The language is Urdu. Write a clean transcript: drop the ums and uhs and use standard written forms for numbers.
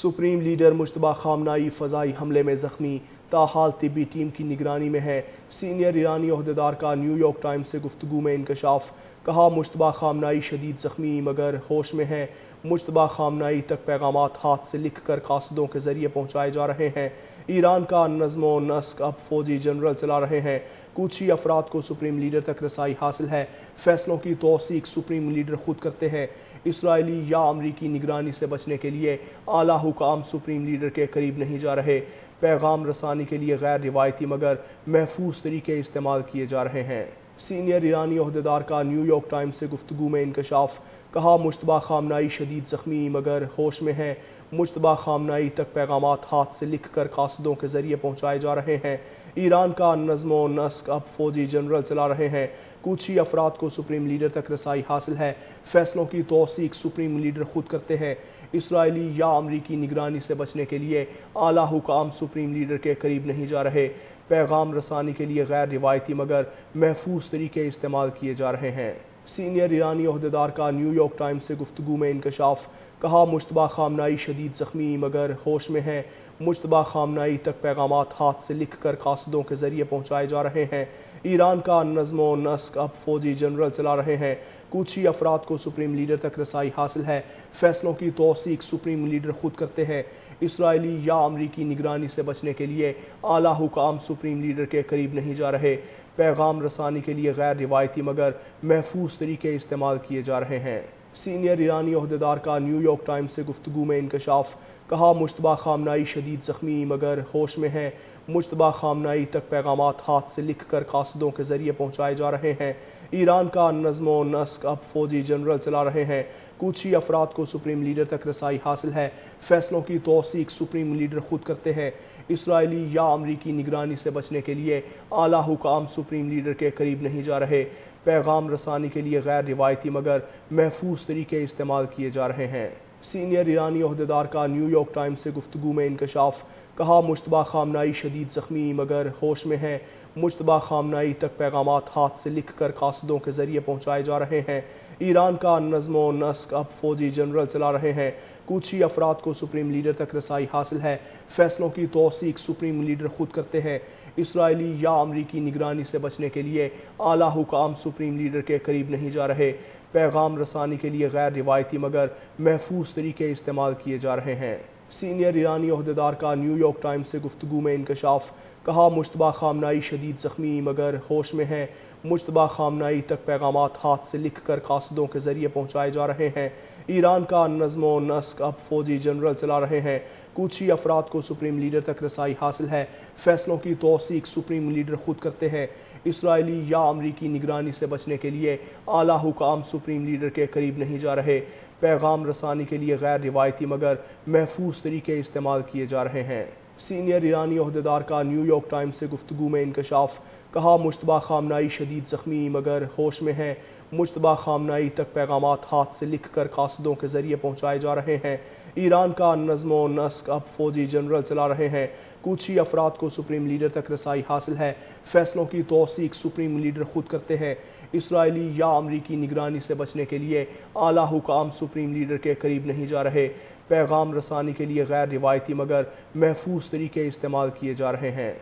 سپریم لیڈر مجتبیٰ خامنہئی فضائی حملے میں زخمی، تاحال طبی ٹیم کی نگرانی میں ہے۔ سینئر ایرانی عہدیدار کا نیو یارک ٹائمز سے گفتگو میں انکشاف، کہا مجتبیٰ خامنہئی شدید زخمی مگر ہوش میں ہیں۔ مجتبیٰ خامنہئی تک پیغامات ہاتھ سے لکھ کر قاصدوں کے ذریعے پہنچائے جا رہے ہیں۔ ایران کا نظم و نسق اب فوجی جنرل چلا رہے ہیں۔ کچھ ہی افراد کو سپریم لیڈر تک رسائی حاصل ہے۔ فیصلوں کی توثیق سپریم لیڈر خود کرتے ہیں۔ اسرائیلی یا امریکی نگرانی سے بچنے کے لیے اعلیٰ حکام سپریم لیڈر کے قریب نہیں جا رہے۔ پیغام رسانی کے لیے غیر روایتی مگر محفوظ طریقے استعمال کیے جا رہے ہیں۔ سینئر ایرانی عہدیدار کا نیو یارک ٹائمز سے گفتگو میں انکشاف، کہا مجتبیٰ خامنہئی شدید زخمی مگر ہوش میں ہیں۔ مجتبیٰ خامنہئی تک پیغامات ہاتھ سے لکھ کر قاصدوں کے ذریعے پہنچائے جا رہے ہیں۔ ایران کا نظم و نسق اب فوجی جنرل چلا رہے ہیں۔ کچھ ہی افراد کو سپریم لیڈر تک رسائی حاصل ہے۔ فیصلوں کی توثیق سپریم لیڈر خود کرتے ہیں۔ اسرائیلی یا امریکی نگرانی سے بچنے کے لیے اعلیٰ حکام سپریم لیڈر کے قریب نہیں جا رہے۔ پیغام رسانی کے لیے غیر روایتی مگر محفوظ طریقے استعمال کیے جا رہے ہیں۔ سینئر ایرانی عہدیدار کا نیو یارک ٹائمز سے گفتگو میں انکشاف، کہا مجتبیٰ خامنہئی شدید زخمی مگر ہوش میں ہیں۔ مجتبیٰ خامنہئی تک پیغامات ہاتھ سے لکھ کر قاصدوں کے ذریعے پہنچائے جا رہے ہیں۔ ایران کا نظم و نسق اب فوجی جنرل چلا رہے ہیں۔ کچھ ہی افراد کو سپریم لیڈر تک رسائی حاصل ہے۔ فیصلوں کی توثیق سپریم لیڈر خود کرتے ہیں۔ اسرائیلی یا امریکی نگرانی سے بچنے کے لیے اعلیٰ حکام سپریم لیڈر کے قریب نہیں جا رہے۔ پیغام رسانی کے لیے غیر روایتی مگر محفوظ طریقے استعمال کیے جا رہے ہیں۔ سینئر ایرانی عہدیدار کا نیو یارک ٹائمز سے گفتگو میں انکشاف، کہا مجتبیٰ خامنہئی شدید زخمی مگر ہوش میں ہیں۔ مجتبیٰ خامنہئی تک پیغامات ہاتھ سے لکھ کر قاصدوں کے ذریعے پہنچائے جا رہے ہیں۔ ایران کا نظم و نسق اب فوجی جنرل چلا رہے ہیں۔ کچھ ہی افراد کو سپریم لیڈر تک رسائی حاصل ہے۔ فیصلوں کی توثیق سپریم لیڈر خود کرتے ہیں۔ اسرائیلی یا امریکی نگرانی سے بچنے کے لیے اعلیٰ حکام سپریم لیڈر کے قریب نہیں جا رہے۔ پیغام رسانی کے لیے غیر روایتی مگر محفوظ طریقے استعمال کیے جا رہے ہیں۔ سینئر ایرانی عہدیدار کا نیو یارک ٹائمز سے گفتگو میں انکشاف، کہا مجتبیٰ خامنہئی شدید زخمی مگر ہوش میں ہیں۔ مجتبیٰ خامنہئی تک پیغامات ہاتھ سے لکھ کر قاصدوں کے ذریعے پہنچائے جا رہے ہیں۔ ایران کا نظم و نسق اب فوجی جنرل چلا رہے ہیں۔ کچھ ہی افراد کو سپریم لیڈر تک رسائی حاصل ہے۔ فیصلوں کی توثیق سپریم لیڈر خود کرتے ہیں۔ اسرائیلی یا امریکی نگرانی سے بچنے کے لیے اعلیٰ حکام سپریم لیڈر کے قریب نہیں جا رہے۔ پیغام رسانی کے لیے غیر روایتی مگر محفوظ طریقے استعمال کیے جا رہے ہیں۔ سینئر ایرانی عہدیدار کا نیو یارک ٹائمز سے گفتگو میں انکشاف، کہا مجتبیٰ خامنہئی شدید زخمی مگر ہوش میں ہیں۔ مجتبیٰ خامنہئی تک پیغامات ہاتھ سے لکھ کر قاصدوں کے ذریعے پہنچائے جا رہے ہیں۔ ایران کا نظم و نسق اب فوجی جنرل چلا رہے ہیں۔ کچھ ہی افراد کو سپریم لیڈر تک رسائی حاصل ہے۔ فیصلوں کی توثیق سپریم لیڈر خود کرتے ہیں۔ اسرائیلی یا امریکی نگرانی سے بچنے کے لیے اعلیٰ حکام سپریم لیڈر کے قریب نہیں جا رہے۔ پیغام رسانی کے لیے غیر روایتی مگر محفوظ طریقے استعمال کیے جا رہے ہیں۔ سینئر ایرانی عہدیدار کا نیو یارک ٹائمز سے گفتگو میں انکشاف، کہا مجتبیٰ خامنہئی شدید زخمی مگر ہوش میں ہیں۔ مجتبیٰ خامنہئی تک پیغامات ہاتھ سے لکھ کر قاصدوں کے ذریعے پہنچائے جا رہے ہیں۔ ایران کا نظم و نسق اب فوجی جنرل چلا رہے ہیں۔ کچھ ہی افراد کو سپریم لیڈر تک رسائی حاصل ہے۔ فیصلوں کی توثیق سپریم لیڈر خود کرتے ہیں۔ اسرائیلی یا امریکی نگرانی سے بچنے کے لیے اعلیٰ حکام سپریم لیڈر کے قریب نہیں جا رہے۔ پیغام رسانی کے لیے غیر روایتی مگر محفوظ طریقے استعمال کیے جا رہے ہیں۔